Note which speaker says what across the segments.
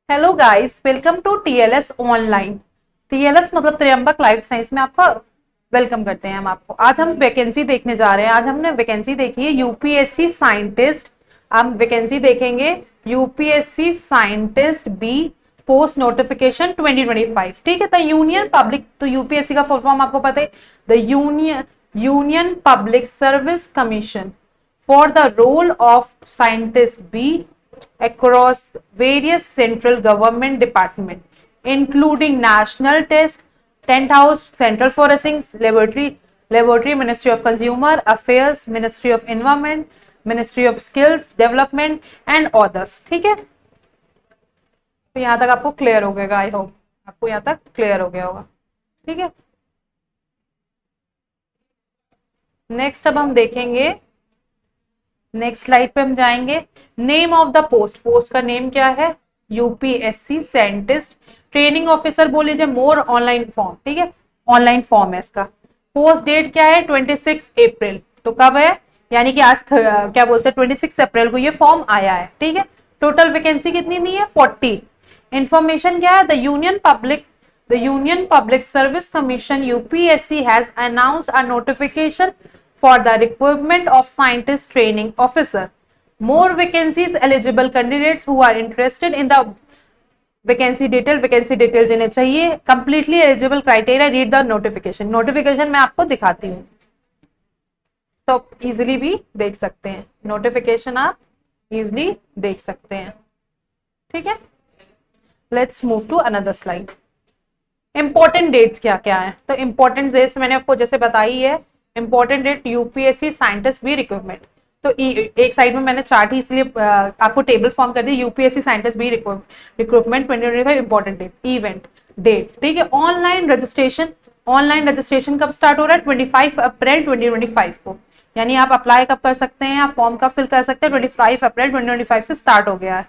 Speaker 1: Hello guys, welcome to TLS online. TLS मतलब Trimbak life science में आपका वेलकम करते हैं हम आपको। आज हम वैकेंसी देखने जा रहे हैं। आज हमने वैकेंसी देखी है यूपीएससी साइंटिस्ट। हम वैकेंसी देखेंगे UPSC scientist B post notification 2025। ठीक है, तो यूनियन पब्लिक, तो यूपीएससी का फुल फॉर्म आपको पता है, the union public service commission for the role of scientist B across various central government departments, including national test, tent house, central foraging, laboratory, Ministry of Consumer Affairs, Ministry of Environment, Ministry of Skills Development and others। ठीक है, तो यहां तक आपको clear हो गया। I hope आपको यहां तक क्लियर हो गया होगा। ठीक है, नेक्स्ट अब हम देखेंगे, नेक्स्ट स्लाइड पे हम जाएंगे। Name of the post, post का नेम क्या है? यूपीएससी साइंटिस्ट ट्रेनिंग ऑफिसर बोल लीजिए, मोर ऑनलाइन फॉर्म। ठीक है, ऑनलाइन फॉर्म है इसका। पोस्ट डेट क्या है? 26 अप्रैल। तो कब है? यानी कि आज क्या बोलते हैं, 26 अप्रैल को ये फॉर्म आया है। ठीक है, टोटल वैकेंसी कितनी दी है? 40। इंफॉर्मेशन क्या है? The union public service commission UPSC has announced a notification for the recruitment of scientist training officer. More vacancies, eligible candidates who are interested in the vacancy detail जिन्हें चाहिए। completely eligible criteria, read the notification। notification मैं आपको दिखाती हूँ, तो easily भी देख सकते हैं। नोटिफिकेशन आप इजिली देख सकते हैं। ठीक है, let's move to another slide. Important dates क्या क्या है? तो इंपॉर्टेंट डेट्स मैंने आपको जैसे बताई है। Important date UPSC scientist B recruitment, तो एक साइड में मैंने चार्ट ही इसलिए आपको टेबल फॉर्म कर दी। UPSC scientist B recruitment 2025 important date, event date. ठीक है, ऑनलाइन रजिस्ट्रेशन कब स्टार्ट हो रहा है? 25 अप्रैल 2025 को। यानी आप अप्लाई कब कर सकते हैं, आप फॉर्म कब फिल कर सकते हैं? 25 अप्रैल 2025 से स्टार्ट हो गया है।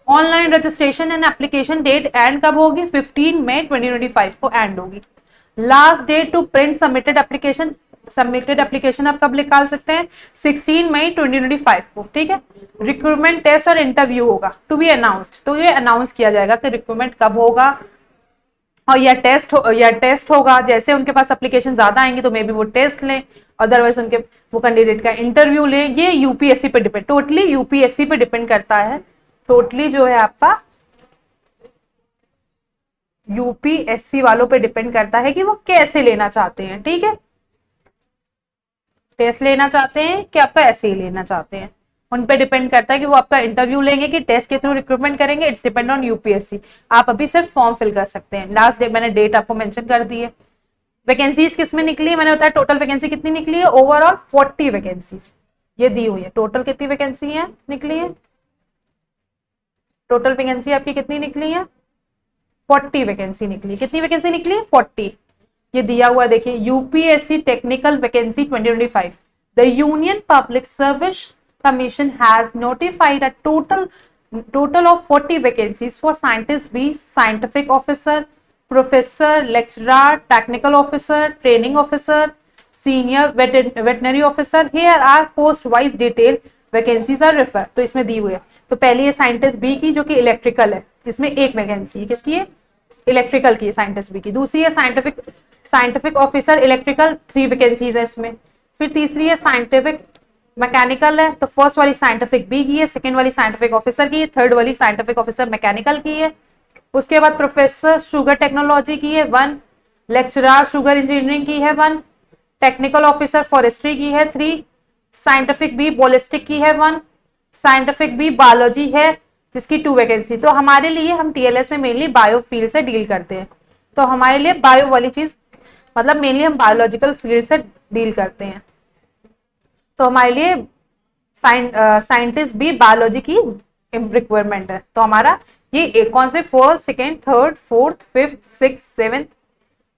Speaker 1: Online registration and application date end कब होगी? 15 मई 2025 को एंड होगी। Last date to print submitted application आप कब निकाल सकते हैं? 16 मई 2025 को। ठीक है, रिक्रूटमेंट टेस्ट और इंटरव्यू होगा, टू बी अनाउंस्ड। तो ये अनाउंस किया जाएगा कि रिक्रूटमेंट कब होगा और या टेस्ट होगा। जैसे उनके पास एप्लीकेशन ज्यादा आएंगे तो मे बी वो टेस्ट लें, अदरवाइज उनके वो कैंडिडेट का इंटरव्यू लें। ये यूपीएससी पे डिपेंड, टोटली यूपीएससी पे डिपेंड करता है। टोटली जो है आपका यूपीएससी वालों पे डिपेंड करता है कि वो कैसे लेना चाहते हैं। ठीक है, टेस्ट लेना चाहते हैं कि आपका ऐसे ही लेना चाहते हैं, उन पे डिपेंड करता है कि वो आपका इंटरव्यू लेंगे कि टेस्ट के थ्रू रिक्रूटमेंट करेंगे। It's depend on UPSC. आप अभी सिर्फ फॉर्म फिल कर सकते हैं। लास्ट डे मैंने डेट आपको मेंशन कर दी है। वैकेंसीज किसमें निकली है? मैंने बताया टोटल वैकेंसी कितनी निकली है? ओवरऑल 40 वैकेंसीज ये दी हुई है। टोटल कितनी वैकेंसी है निकली है? टोटल वैकेंसी आपकी कितनी निकली है? 40 वैकेंसी निकली। कितनी वैकेंसी निकली है? 40। ये दिया हुआ देखिए, UPSC technical vacancy 2025। The union public service commission has notified a total of 40 vacancies for scientist B, scientific officer, professor, lecturer, technical officer, training officer, senior veterinary officer. Here are post wise detail vacancies are refer. तो इसमें दी हुई है। तो पहली है scientist B की, जो कि इलेक्ट्रिकल है, इसमें एक वैकेंसी है। किसकी है? इलेक्ट्रिकल की, साइंटिस्ट बी की। दूसरी है साइंटिफिक ऑफिसर इलेक्ट्रिकल, 3 वैकेंसीज है इसमें। फिर तीसरी है साइंटिफिक मैकेनिकल है, तो फर्स्ट वाली साइंटिफिक बी की है, सेकंड वाली साइंटिफिक ऑफिसर की है, थर्ड वाली साइंटिफिक ऑफिसर मैकेनिकल की है। उसके बाद प्रोफेसर शुगर टेक्नोलॉजी की है 1, लेक्चरर शुगर इंजीनियरिंग की है 1, टेक्निकल ऑफिसर फॉरेस्ट्री की है 3, साइंटिफिक बी बॉलिस्टिक की है 1, साइंटिफिक बी बायोलॉजी है जिसकी 2 वैकेंसी। तो हमारे लिए, हम टीएलएस में मेनली बायो फील्ड से डील करते हैं, तो हमारे लिए बायो वाली चीज, मतलब मेनली हम बायोलॉजिकल फील्ड से डील करते हैं। तो हमारे लिए साइंटिस्ट भी बायोलॉजी की रिक्वायरमेंट है। तो हमारा ये कौन से 1st, 2nd, 3rd, 4th, 5th, 6th, 7th,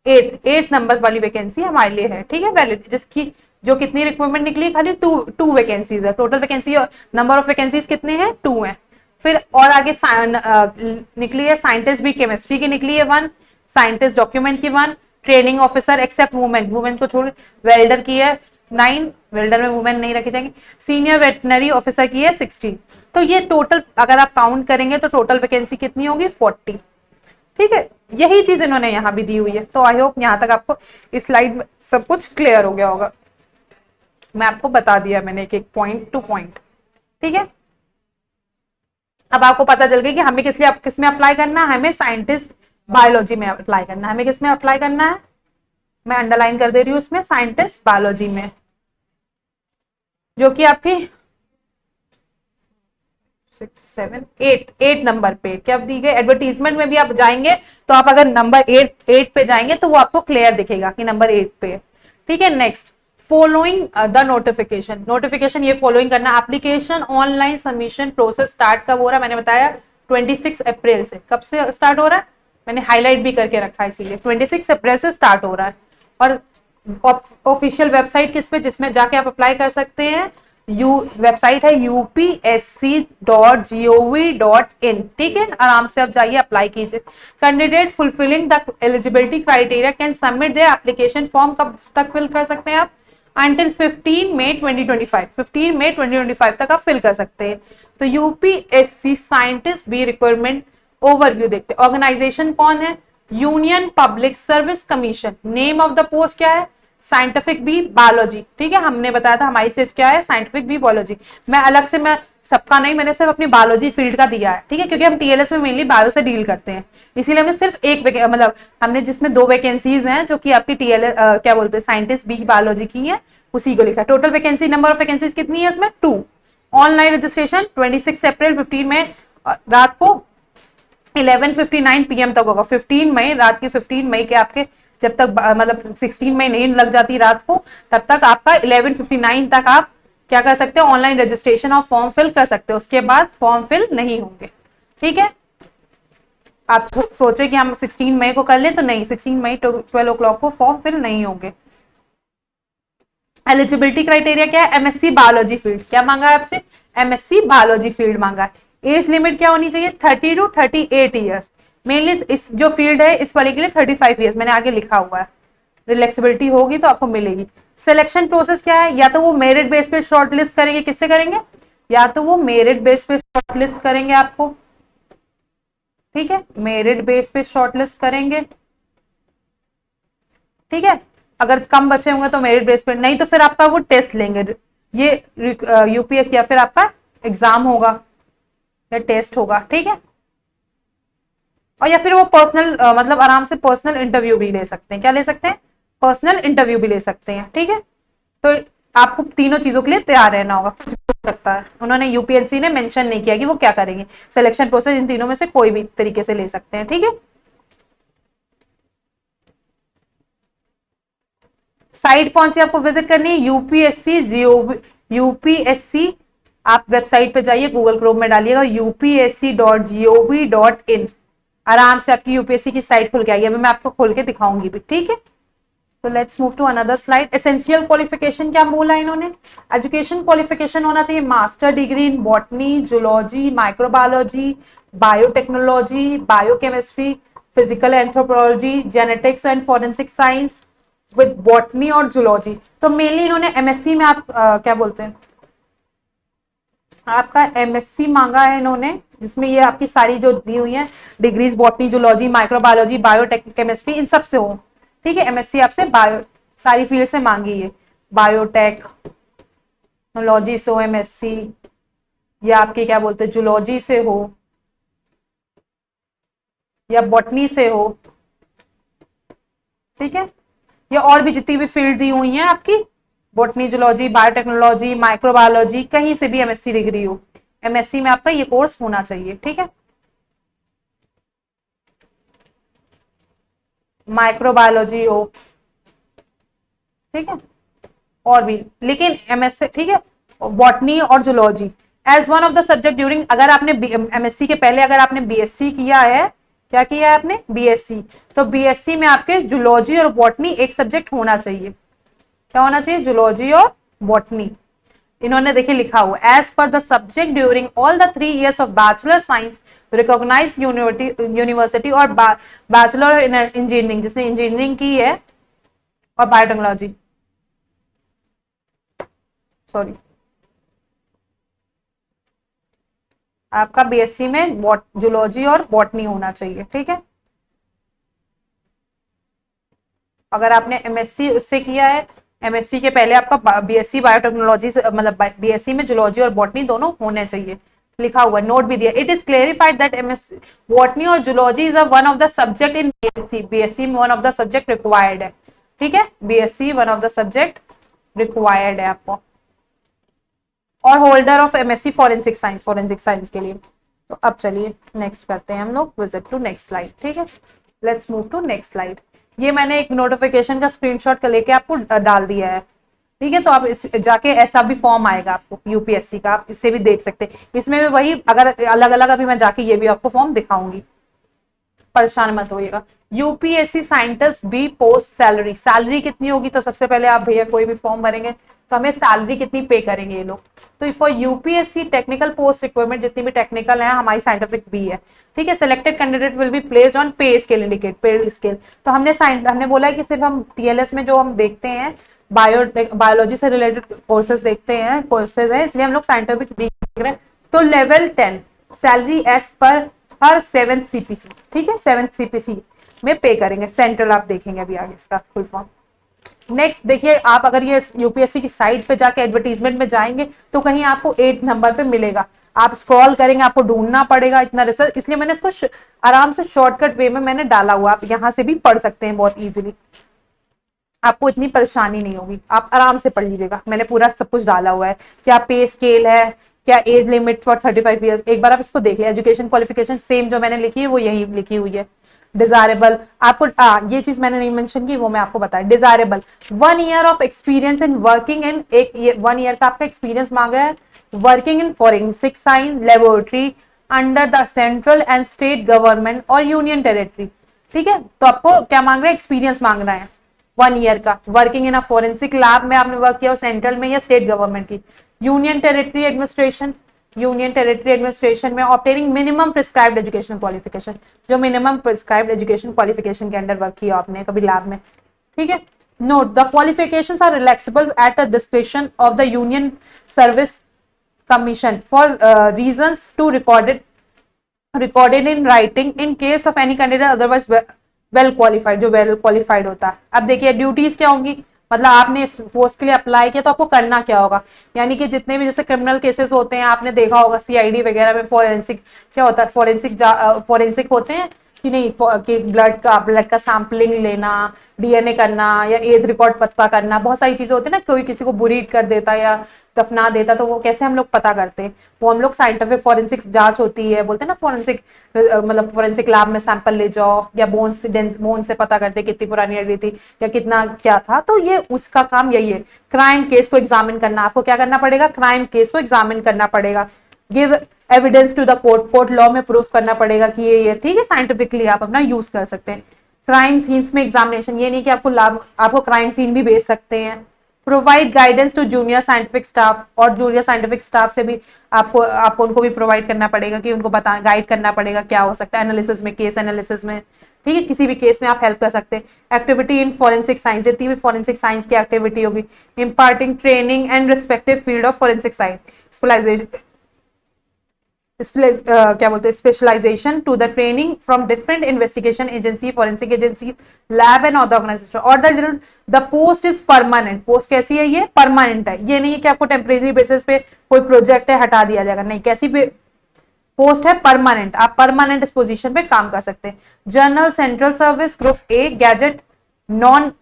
Speaker 1: 8th number वाली वैकेंसी हमारे लिए है। ठीक है, वैलिड, जिसकी जो कितनी रिक्वायरमेंट निकली? खाली 2 वैकेंसीज है। टोटल वैकेंसी और नंबर ऑफ वैकेंसीज कितने हैं? 2 हैं। फिर और आगे निकली है साइंटिस्ट भी केमिस्ट्री की निकली है 1, साइंटिस्ट डॉक्यूमेंट की 1, ट्रेनिंग ऑफिसर एक्सेप्ट वुमेन को छोड़ वेल्डर की है 9, वेल्डर में वुमेन नहीं रखे जाएंगे। सीनियर वेटनरी ऑफिसर की है 16। तो ये टोटल अगर आप काउंट करेंगे तो टोटल वैकेंसी कितनी होगी 40। ठीक है, यही चीज इन्होंने यहाँ भी दी हुई है। तो आई होप यहाँ तक आपको इस स्लाइड में सब कुछ क्लियर हो गया होगा। मैं आपको बता दिया मैंने एक एक पॉइंट टू पॉइंट। ठीक है, अब आपको पता चल गया कि हमें किस में अप्लाई करना है। हमें साइंटिस्ट बायोलॉजी में अप्लाई करना है। हमें किस में अप्लाई करना है, मैं अंडरलाइन कर दे रही हूँ उसमें, साइंटिस्ट बायोलॉजी में, जो कि आपकी 8 नंबर पे क्या दी गई। एडवर्टीजमेंट में भी आप जाएंगे तो आप अगर नंबर 8 पे जाएंगे तो वो आपको क्लियर दिखेगा कि नंबर 8 पे। ठीक है, next following the notification. Notification ये फॉलोइंग करना। Application online submission process start कब हो रहा है, मैंने बताया 26 अप्रैल से। कब से स्टार्ट हो रहा है, मैंने हाईलाइट भी करके रखा है, इसीलिए 26 अप्रैल से स्टार्ट हो रहा है। और ऑफिशियल वेबसाइट किस पे, जिसमें जाके आप अप्लाई कर सकते हैं, वेबसाइट है upsc.gov.in। ठीक है, आराम से आप जाइए अप्लाई कीजिए। Candidate fulfilling the eligibility criteria can submit their application form. कब तक फिल कर सकते हैं आप, अंटिल 15 मई 2025। 15 मई 2025 तक आप फिल कर सकते हैं। तो UPSC scientist B requirement overview देखते हैं। ऑर्गेनाइजेशन कौन है, union public service commission. Name of the post क्या है, साइंटिफिक बी बायोलॉजी। ठीक है, हमने बताया था हमारी सिर्फ क्या है, साइंटिफिक बी बायोलॉजी। मैं अलग से, मैं सबका नहीं, मैंने सिर्फ अपनी बायोलॉजी फील्ड का दिया है। ठीक है, क्योंकि हम टीएलएस में मेनली बायो से डील करते हैं, इसीलिए हमने सिर्फ मतलब हमने जिसमें 2 वैकेंसीज हैं जो कि आपकी टीएलएस क्या बोलते हैं, साइंटिस्ट बी बायोलॉजी की है, उसी को लिखा। Total vacancy, number of vacancies कितनी है उसमें 2। ऑनलाइन रजिस्ट्रेशन 26 अप्रैल 15 में रात को 11:59 PM तक होगा। 15 मई रात के 15 मई के आपके जब तक मतलब 16 मई नहीं लग जाती रात को, तब तक आपका 11:59 तक आप क्या कर सकते हो, ऑनलाइन रजिस्ट्रेशन और फॉर्म फिल कर सकते हो। उसके बाद फॉर्म फिल नहीं होंगे। ठीक है, आप सोचे कि हम 16 मई को कर लें, तो नहीं, 16 मई 12 o'clock को फॉर्म फिल नहीं होंगे। एलिजिबिलिटी क्राइटेरिया क्या है, एमएससी बायोलॉजी फील्ड। क्या मांगा है आपसे, एमएससी बायोलॉजी फील्ड मांगा है। एज लिमिट क्या होनी चाहिए, 30 to 38 ईयर्स। मेनली इस जो फील्ड है इस वाले के लिए 35 ईयर्स मैंने आगे लिखा हुआ है। रिलैक्सिबिलिटी होगी तो आपको मिलेगी। सिलेक्शन प्रोसेस क्या है, या तो वो मेरिट बेस पे शॉर्ट लिस्ट करेंगे, किससे करेंगे, या तो वो मेरिट बेस पे शॉर्ट लिस्ट करेंगे आपको। ठीक है, मेरिट बेस पे शॉर्ट लिस्ट करेंगे। ठीक है, अगर कम बचे होंगे तो मेरिट बेस पे, नहीं तो फिर आपका वो टेस्ट लेंगे, ये यूपीएससी, या फिर आपका एग्जाम होगा या टेस्ट होगा। ठीक है, और या फिर वो पर्सनल मतलब आराम से पर्सनल इंटरव्यू भी ले सकते हैं। क्या ले सकते हैं, पर्सनल इंटरव्यू भी ले सकते हैं। ठीक है, तो आपको तीनों चीजों के लिए तैयार रहना होगा, कुछ भी हो सकता है। उन्होंने यूपीएससी ने मेंशन नहीं किया कि वो क्या करेंगे। सिलेक्शन प्रोसेस इन तीनों में से कोई भी तरीके से ले सकते हैं। ठीक है, साइट कौन सी आपको विजिट करनी है, यूपीएससी। आप वेबसाइट पे जाइए, गूगल क्रोम में डालिएगा upsc.gov.in। आराम से आपकी यूपीएससी की साइट खुल के आएगी। अभी मैं आपको खोल के दिखाऊंगी भी। ठीक है, तो let's move to another slide. Essential qualification क्या बोला इन्होंने, एजुकेशन क्वालिफिकेशन होना चाहिए master degree in botany, zoology, microbiology, biotechnology, biochemistry, physical anthropology, genetics and forensic science with botany और जूलॉजी। तो मेनली इन्होंने एमएससी में आप क्या बोलते हैं, आपका एमएससी मांगा है इन्होंने, जिसमें ये आपकी सारी जो दी हुई है degrees, botany, zoology, microbiology, biochemistry, इन सब से हो। ठीक है, एमएससी आपसे बायो सारी फील्ड से मांगी है, बायोटेक्नोलॉजी से हो एमएससी, या आपकी क्या बोलते हैं जूलॉजी से हो, या बॉटनी से हो। ठीक है, या और भी जितनी भी फील्ड दी हुई है आपकी, बॉटनी, जूलॉजी, बायोटेक्नोलॉजी, माइक्रोबायोलॉजी, कहीं से भी एमएससी डिग्री हो, एमएससी में आपका ये कोर्स होना चाहिए। ठीक है, माइक्रोबायोलॉजी हो। ठीक है, और भी, लेकिन एमएससी, ठीक है, बॉटनी और zoology as one of the subject during, अगर आपने एमएससी के पहले अगर आपने बीएससी किया है, क्या किया है आपने, बीएससी, तो बीएससी में आपके जूलॉजी और बॉटनी एक सब्जेक्ट होना चाहिए। क्या होना चाहिए, जूलॉजी और बॉटनी। इन्होंने देखिए लिखा हुआ, as per the subject during all the 3 years of bachelor science recognise university, और बैचलर इन इंजीनियरिंग, जिसने इंजीनियरिंग की है, और बायोटेक्नोलॉजी। सॉरी, आपका बीएससी में जूलॉजी और बॉटनी होना चाहिए, ठीक है। अगर आपने एमएससी उससे किया है, एमएससी के पहले आपका बीएससी बायोटेक्नोलॉजी से, मतलब बीएससी में जूलॉजी और बॉटनी दोनों होने चाहिए, लिखा हुआ नोट भी दिया। It is clarified that MSc botany और zoology is one of the subject in BSc, BSc में one of the subject required है, ठीक है, BSc one of the subject required है आपको। और holder of MSc forensic science, forensic science के लिए। तो अब चलिए नेक्स्ट करते हैं हम लोग, विजिट टू नेक्स्ट स्लाइड, ठीक है। Let's move to next slide. ये मैंने एक नोटिफिकेशन का स्क्रीनशॉट का लेके आपको डाल दिया है, ठीक है। तो आप इस जाके ऐसा भी फॉर्म आएगा आपको यूपीएससी का, आप इससे भी देख सकते हैं। इसमें भी वही, अगर अलग अलग अभी मैं जाके ये भी आपको फॉर्म दिखाऊंगी, परेशान मत होइएगा। UPSC scientist B post salary, salary कितनी होगी, तो सबसे पहले आप भैया कोई भी फॉर्म भरेंगे तो हमें सैलरी कितनी पे करेंगे ये लोग। तो for UPSC technical post requirement, जितनी भी टेक्निकल है हमारी साइंटिफिक बी है, ठीक है। Selected candidate will be placed on पे स्केल, इंडिकेट पे स्केल। तो हमने बोला है कि सिर्फ हम टीएलएस में जो हम देखते हैं बायोलॉजी से रिलेटेड कोर्सेज देखते हैं, कोर्सेज है, इसलिए हम लोग साइंटिफिक बी देख रहे हैं। तो लेवल 10 सैलरी एज पर हर 7 सीपीसी, ठीक है, 7 सीपीसी में पे करेंगे। सेंट्रल आप देखेंगे अभी आगे इसका फुल फॉर्म। नेक्स्ट देखिए, आप अगर ये यूपीएससी की साइट पे जाके एडवर्टीजमेंट में जाएंगे तो कहीं आपको 8 नंबर पे मिलेगा, आप स्क्रॉल करेंगे, आपको ढूंढना पड़ेगा इतना रिसर्च, इसलिए मैंने इसको आराम से शॉर्टकट वे में मैंने डाला हुआ, आप यहाँ से भी पढ़ सकते हैं बहुत इजीली, आपको इतनी परेशानी नहीं होगी, आप आराम से पढ़ लीजिएगा। मैंने पूरा सब कुछ डाला हुआ है, क्या पे स्केल है, क्या एज लिमिट फॉर 35 ईयर्स, एक बार आप इसको देख लिया। एजुकेशन क्वालिफिकेशन सेम जो मैंने लिखी है वो यही लिखी हुई है। डिजायरेबल आपको ये चीज मैंने नहीं मेंशन की, वो मैं आपको बताया। Desirable 1 year of experience in working in, 1 year का आपका एक्सपीरियंस मांग रहा है working in forensic science laboratory under the central and state government और यूनियन टेरिटरी, ठीक है। तो आपको क्या मांग रहा है, एक्सपीरियंस मांग रहा है 1 ईयर का, working in a forensic lab में आपने वर्क किया हो, सेंट्रल में या स्टेट गवर्नमेंट की। Union territory administration, union territory administration में obtaining minimum prescribed education qualification, जो मिनिमम प्रिस्क्राइब्ड एजुकेशन क्वालिफिकेशन के अंडर वर्क किया आपने कभी लैब में, ठीक है। Note the qualifications are relaxable at the description of the union service commission for reasons to recorded in writing in case of any candidate otherwise well qualified, जो well qualified होता है। अब देखिए ड्यूटीज क्या होंगी, मतलब आपने इस पोस्ट के लिए अप्लाई किया तो आपको करना क्या होगा, यानी कि जितने भी जैसे क्रिमिनल केसेस होते हैं, आपने देखा होगा सीआईडी वगैरह में फोरेंसिक क्या होता है, फोरेंसिक होते हैं कि नहीं, कि ब्लड का सैंपलिंग लेना, डीएनए करना या एज रिकॉर्ड पता करना, बहुत सारी चीजें होती है ना। कोई किसी को बुरीड कर देता या दफना देता, तो वो कैसे हम लोग पता करते हैं, वो हम लोग साइंटिफिक फोरेंसिक जांच होती है, बोलते हैं ना फोरेंसिक, मतलब फोरेंसिक लैब में सैंपल ले जाओ, या बोन से पता करते कितनी पुरानी हड्डी थी या कितना क्या था। तो ये उसका काम यही है, क्राइम केस को एग्जामिन करना। आपको क्या करना पड़ेगा, क्राइम केस को एग्जामिन करना पड़ेगा, give evidence to the court, court law में प्रूफ करना पड़ेगा कि ये ठीक है, साइंटिफिकली आप अपना यूज कर सकते हैं। क्राइम सीन्स में एग्जामिनेशन, ये नहीं कि आपको क्राइम सीन भी भेज सकते हैं। Provide guidance to junior scientific staff, और जूनियर साइंटिफिक स्टाफ से भी आपको उनको भी प्रोवाइड करना पड़ेगा, कि उनको गाइड करना पड़ेगा क्या हो सकता है एनालिसिस में, केस एनालिसिस में, ठीक है, किसी भी केस में आप हेल्प कर सकते हैं। एक्टिविटी इन फॉरेंसिक साइंस, जितनी भी फॉरेंसिक साइंस की एक्टिविटी होगी। Imparting training and respective field of forensic science, क्या बोलते हैं, specialisation to the training from different investigation agency, forensic agency, lab and other organisation. और the post is permanent, post कैसी है, ये परमानेंट है, ये नहीं है कि आपको टेम्परेरी बेसिस पे कोई प्रोजेक्ट है हटा दिया जाएगा, नहीं, कैसी पोस्ट है, परमानेंट, आप परमानेंट इस पोजीशन पे काम कर सकते हैं। General central service group A gadget non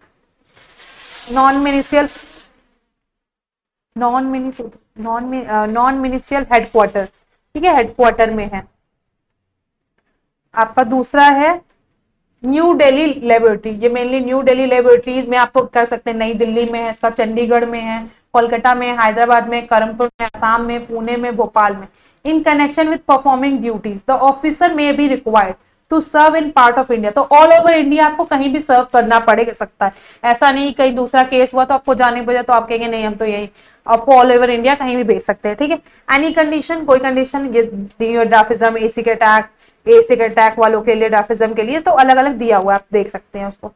Speaker 1: ministerial headquarter, ठीक है, हेडक्वार्टर में है। आपका दूसरा है न्यू दिल्ली लेबोरेटरी, ये मेनली न्यू दिल्ली लेबोरेटरीज में आपको कर सकते हैं, नई दिल्ली में है इसका, चंडीगढ़ में है, कोलकाता में, हैदराबाद में, करमपुर में, असम में, पुणे में, भोपाल में। In connection with performing duties the officer may be required to serve in part of India, तो ऑल ओवर इंडिया आपको कहीं भी सर्व करना पड़ सकता है, ऐसा नहीं कहीं दूसरा केस हुआ तो आपको जाने बजा तो आप कहेंगे नहीं हम तो यही, आपको ऑल ओवर इंडिया कहीं भी भेज सकते हैं, ठीक है। एनी कंडीशन, कोई कंडीशन, ये ड्राफिज्म, एसिक अटैक वालों के लिए, ड्राफिज्म के लिए तो अलग अलग दिया हुआ है, आप देख सकते हैं उसको।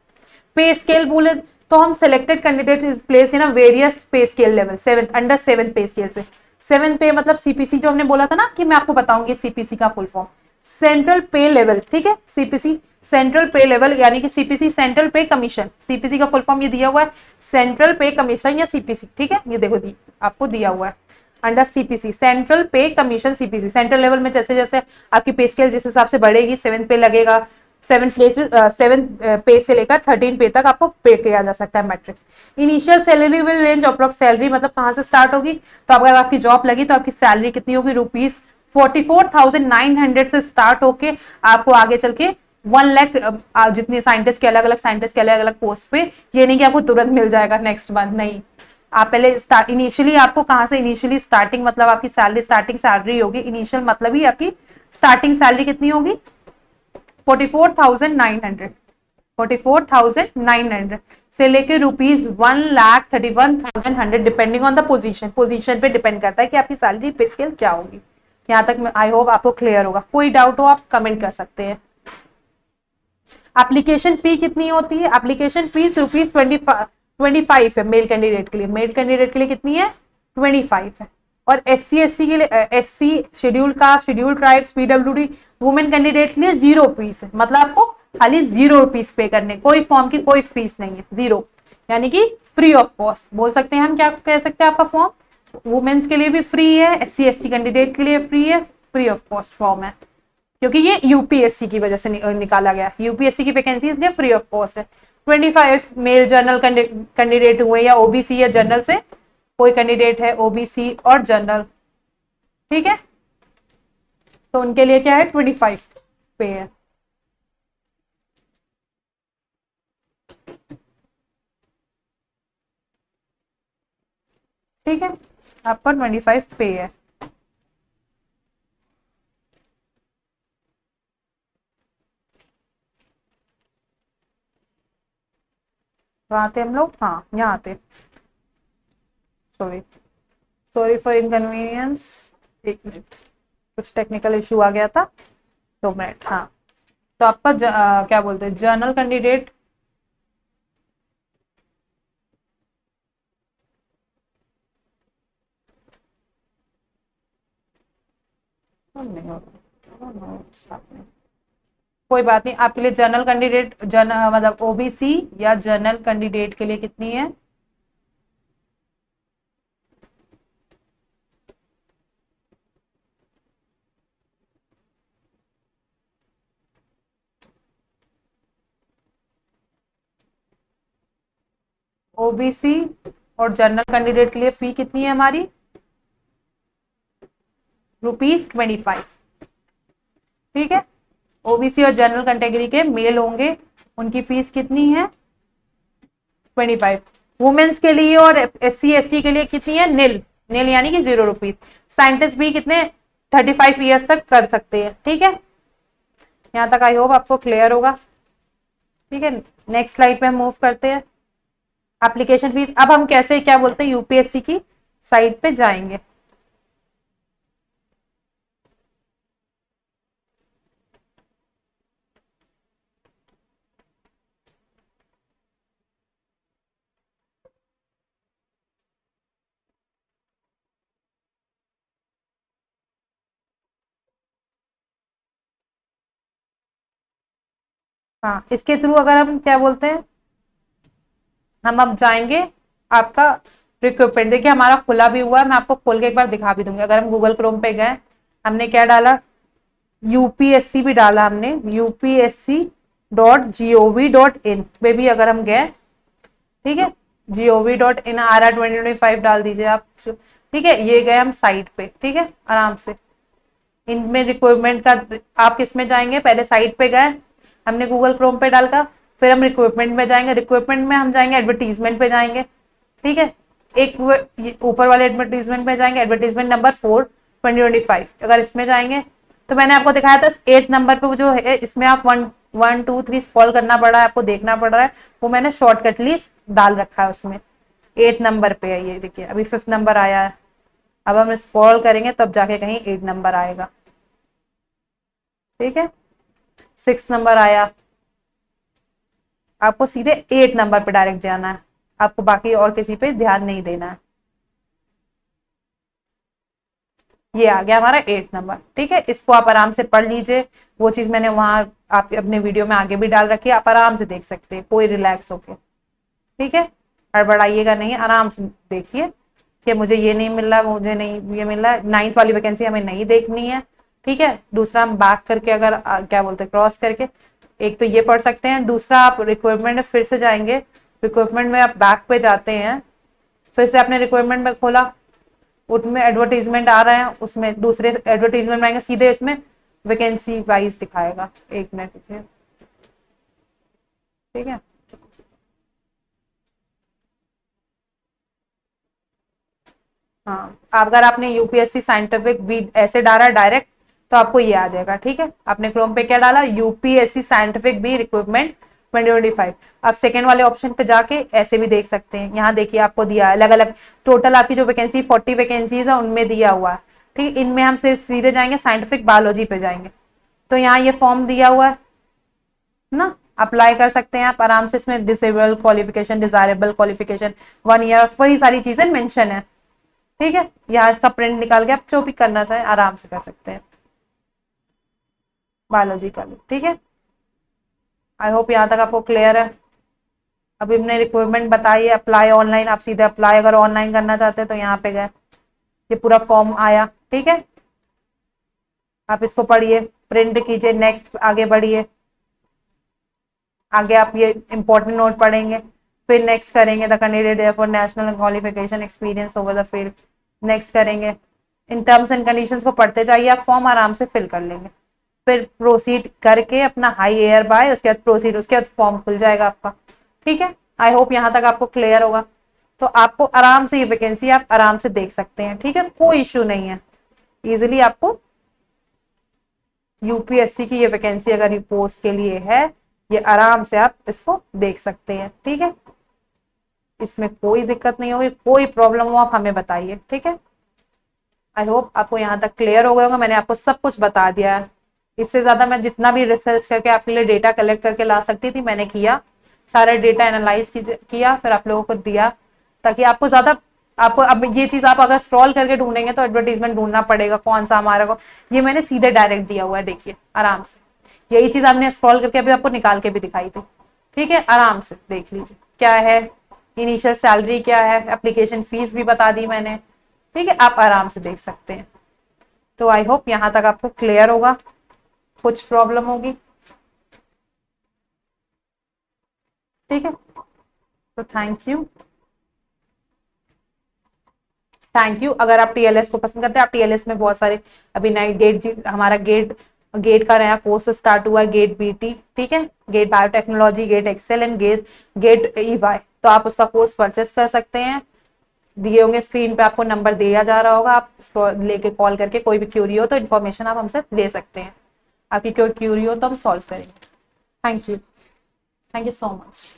Speaker 1: पे स्केल बोले तो हम selected candidate is place in various पे स्केल लेवल 7 अंडर 7 पे स्केल से। 7 पे मतलब सीपीसी जो हमने बोला था ना कि मैं आपको बताऊंगी सीपीसी का फुल फॉर्म सेंट्रल पे लेवल, ठीक है। सीपीसी सेंट्रल पे लेवल यानी कि सीपीसी सेंट्रल पे कमीशन, सीपीसी का फुल फॉर्म ये दिया हुआ है सेंट्रल पे कमीशन या सीपीसी, ठीक है। ये देखो आपको दिया हुआ है अंडर सीपीसी सेंट्रल पे कमीशन सीपीसी। सेंट्रल लेवल में जैसे जैसे आपकी पे स्केल जिस हिसाब से बढ़ेगी 7 पे लगेगा, 7 पे से लेकर 13 पे तक आपको पे किया जा सकता है matrix. Initial salary will range approx salary मतलब कहां से स्टार्ट होगी, तो अगर आपकी जॉब लगी तो आपकी सैलरी कितनी होगी रुपीज 44,900 से स्टार्ट होके आपको आगे चल के 1 लाख जितनी साइंटिस्ट के अलग अलग पोस्ट पे, ये नहीं कि आपको तुरंत मिल जाएगा नेक्स्ट मंथ, नहीं। आप पहले इनिशियली आपको कहां से इनिशियली स्टार्टिंग मतलब आपकी सैलरी स्टार्टिंग सैलरी होगी, इनिशियल मतलब ही आपकी स्टार्टिंग सैलरी कितनी होगी 44,900 44,900 से लेके rupees 1,31,100 depending on the position. Position पे डिपेंड करता है कि आपकी सैलरी पे स्केल क्या होगी। यहां तक आई होप आपको क्लियर होगा। कोई डाउट हो आप कमेंट कर सकते हैं। एप्लीकेशन फी कितनी होती है, एप्लीकेशन फीस रुपीज 25 है मेल कैंडिडेट के लिए। मेल कैंडिडेट के लिए कितनी है 25 है। और SC के लिए SC scheduled caste scheduled tribes PWD women candidate के लिए 0 फीस है। मतलब आपको खाली 0 रुपीज पे करने, कोई फॉर्म की कोई फीस नहीं है, 0 यानी कि फ्री ऑफ कॉस्ट बोल सकते हैं हम। क्या कह सकते हैं आपका फॉर्म वुमेन्स के लिए भी फ्री है, SC ST कैंडिडेट के लिए फ्री है, फ्री ऑफ कॉस्ट फॉर्म है क्योंकि ये यूपीएससी की वजह से निकाला गया। यूपीएससी की वैकेंसी इसलिए फ्री ऑफ कॉस्ट है। 25 मेल जनरल कैंडिडेट हुए या ओबीसी या जनरल से कोई कैंडिडेट है ओबीसी और जनरल, ठीक है, तो उनके लिए क्या है 25 पे है। ठीक है, आपका 25 पे है। कहाँ आते हम लोग, हाँ यहाँ आते। सॉरी सॉरी फॉर इनकन्वीनियंस, एक मिनट कुछ टेक्निकल इशू आ गया था, 2 मिनट। हाँ, तो आपका क्या बोलते हैं जनरल कैंडिडेट नहीं होता, कोई बात नहीं। आपके लिए जनरल कैंडिडेट मतलब ओबीसी या जनरल कैंडिडेट के लिए कितनी है ओबीसी और जनरल कैंडिडेट के लिए फी कितनी है हमारी ₹25। ठीक है, ओबीसी और जनरल कैटेगरी के मेल होंगे उनकी फीस कितनी है 25। वुमेन्स के लिए और SC ST के लिए कितनी है नील, नील यानी कि 0 रुपीज। साइंटिस्ट भी कितने 35 ईयर्स तक कर सकते हैं। ठीक है, यहां तक आई होप आपको क्लियर होगा। ठीक है, नेक्स्ट स्लाइड पे हम मूव करते हैं। एप्लीकेशन फीस, अब हम कैसे क्या बोलते हैं यूपीएससी की साइट पे जाएंगे। हाँ, इसके थ्रू अगर हम क्या बोलते हैं हम अब जाएंगे आपका रिक्रूटमेंट। देखिए हमारा खुला भी हुआ है, मैं आपको खोल के एक बार दिखा भी दूंगी। अगर हम गूगल क्रोम पे गए, हमने क्या डाला यूपीएससी भी डाला हमने, upsc.gov.in पे भी अगर हम गए, ठीक है, gov.in RR 2025 डाल दीजिए आप। ठीक है, ये गए हम साइट पे। ठीक है, आराम से इनमें रिक्वायरमेंट का आप किस में जाएंगे, पहले साइट पे गए हमने गूगल क्रोम पे डालकर, फिर हम रिक्वायरमेंट में जाएंगे, रिक्वायरमेंट में हम जाएंगे एडवर्टीजमेंट पे जाएंगे। ठीक है, एक ऊपर वाले एडवर्टीजमेंट में जाएंगे, एडवर्टीजमेंट नंबर 4 2025। अगर इसमें जाएंगे तो मैंने आपको दिखाया था 8 नंबर पे जो है, इसमें आप 1 2 3 स्क्रॉल करना पड़ रहा है, आपको देखना पड़ रहा है, वो मैंने शॉर्टकट लिस्ट डाल रखा है उसमें। 8 नंबर पे है ये, देखिए अभी 5th नंबर आया है। अब हम स्क्रॉल करेंगे तब जाके कहीं 8 नंबर आएगा। ठीक है, 6 नंबर आया, आपको सीधे 8 नंबर पे डायरेक्ट जाना है। आपको बाकी और किसी पे ध्यान नहीं देना है। ये आ गया हमारा 8 नंबर। ठीक है, इसको आप आराम से पढ़ लीजिए, वो चीज मैंने वहां आप अपने वीडियो में आगे भी डाल रखी है, आप आराम से देख सकते हैं, कोई रिलैक्स होके। ठीक है, हड़बड़ाइएगा नहीं, आराम से देखिए कि मुझे ये नहीं मिल रहा, मुझे नहीं ये मिल रहा है, 9th वाली वैकेंसी हमें नहीं देखनी है। ठीक है, दूसरा हम बैक करके अगर क्या बोलते हैं क्रॉस करके, एक तो ये पढ़ सकते हैं, दूसरा आप रिक्वायरमेंट में फिर से जाएंगे, रिक्वायरमेंट में आप बैक पे जाते हैं, फिर से आपने रिक्वायरमेंट में खोला, उसमें एडवर्टीजमेंट आ रहे हैं, उसमें दूसरे एडवर्टीजमेंट में आएंगे, सीधे इसमें वैकेंसी वाइज दिखाएगा। 1 मिनट रुकिए। ठीक है, हाँ, अगर आपने यूपीएससी साइंटिफिक भी ऐसे डाला डायरेक्ट तो आपको ये आ जाएगा। ठीक है, आपने क्रोम पे क्या डाला, यूपीएससी साइंटिफिक बी रिक्रूटमेंट 2025। आप सेकेंड वाले ऑप्शन पे जाके ऐसे भी देख सकते हैं, यहाँ देखिए आपको दिया है अलग अलग, टोटल आपकी जो वैकेंसी 40 वैकेंसीज है उनमें दिया हुआ है। ठीक है, इनमें हम सिर्फ सीधे जाएंगे साइंटिफिक बायोलॉजी पे जाएंगे, तो यहाँ ये फॉर्म दिया हुआ है ना, अप्लाई कर सकते हैं आप आराम से, इसमें disable qualification, desirable qualification, 1 year, वही सारी चीजें मेंशन है। ठीक है, यहाँ इसका प्रिंट निकाल के आप जो भी करना चाहें आराम से कर सकते हैं बायोलॉजी का भी। ठीक है, आई होप यहाँ तक आपको क्लियर है। अभी हमने रिक्वायरमेंट बताई है, अप्लाई ऑनलाइन, आप सीधे अप्लाई अगर ऑनलाइन करना चाहते हैं तो यहाँ पे गए, ये पूरा फॉर्म आया। ठीक है, आप इसको पढ़िए, प्रिंट कीजिए, नेक्स्ट आगे बढ़िए, आगे आप ये इंपॉर्टेंट नोट पढ़ेंगे, फिर नेक्स्ट करेंगे the candidate for national qualification experience over the field, next करेंगे, इन टर्म्स एंड कंडीशंस को पढ़ते जाइए, आप फॉर्म आराम से फिल कर लेंगे, फिर प्रोसीड करके अपना हाई एयर बाय, उसके बाद प्रोसीड, उसके बाद फॉर्म खुल जाएगा आपका। ठीक है, आई होप यहाँ तक आपको क्लियर होगा। तो आपको आराम से ये वैकेंसी आप आराम से देख सकते हैं। ठीक है, कोई इश्यू नहीं है, इजिली आपको यूपीएससी की ये वैकेंसी अगर ये पोस्ट के लिए है, ये आराम से आप इसको देख सकते हैं। ठीक है, इसमें कोई दिक्कत नहीं होगी, कोई प्रॉब्लम हो आप हमें बताइए। ठीक है, आई होप आपको यहाँ तक क्लियर हो गया होगा, मैंने आपको सब कुछ बता दिया है। इससे ज्यादा मैं जितना भी रिसर्च करके आपके लिए डेटा कलेक्ट करके ला सकती थी मैंने किया, सारा डेटा एनालाइज किया, फिर आप लोगों को दिया, ताकि आपको ज्यादा, आपको अब ये चीज आप अगर स्क्रॉल करके ढूंढेंगे तो एडवर्टीजमेंट ढूंढना पड़ेगा कौन सा हमारा को, ये मैंने सीधे डायरेक्ट दिया हुआ है, देखिए आराम से, यही चीज आपने स्क्रॉल करके अभी आपको निकाल के भी दिखाई थी। ठीक है, आराम से देख लीजिए क्या है, इनिशियल सैलरी क्या है, एप्लीकेशन फीस भी बता दी मैंने। ठीक है, आप आराम से देख सकते हैं। तो आई होप यहाँ तक आपको क्लियर होगा, कुछ प्रॉब्लम होगी। ठीक है, तो थैंक यू, थैंक यू। अगर आप टीएलएस को पसंद करते हैं, आप टीएलएस में बहुत सारे अभी नए हमारा गेट गेट का नया कोर्स स्टार्ट हुआ है, गेट बीटी। ठीक है, GATE biotechnology, GATE XL and GATE GATE EY, तो आप उसका कोर्स परचेस कर सकते हैं, दिए होंगे स्क्रीन पे, आपको नंबर दिया जा रहा होगा, आप लेके कॉल करके कोई भी क्यूरी हो तो इन्फॉर्मेशन आप हमसे ले सकते हैं, आपकी कोई क्यूरी हो तो हम सॉल्व करेंगे। Thank you, thank you so much.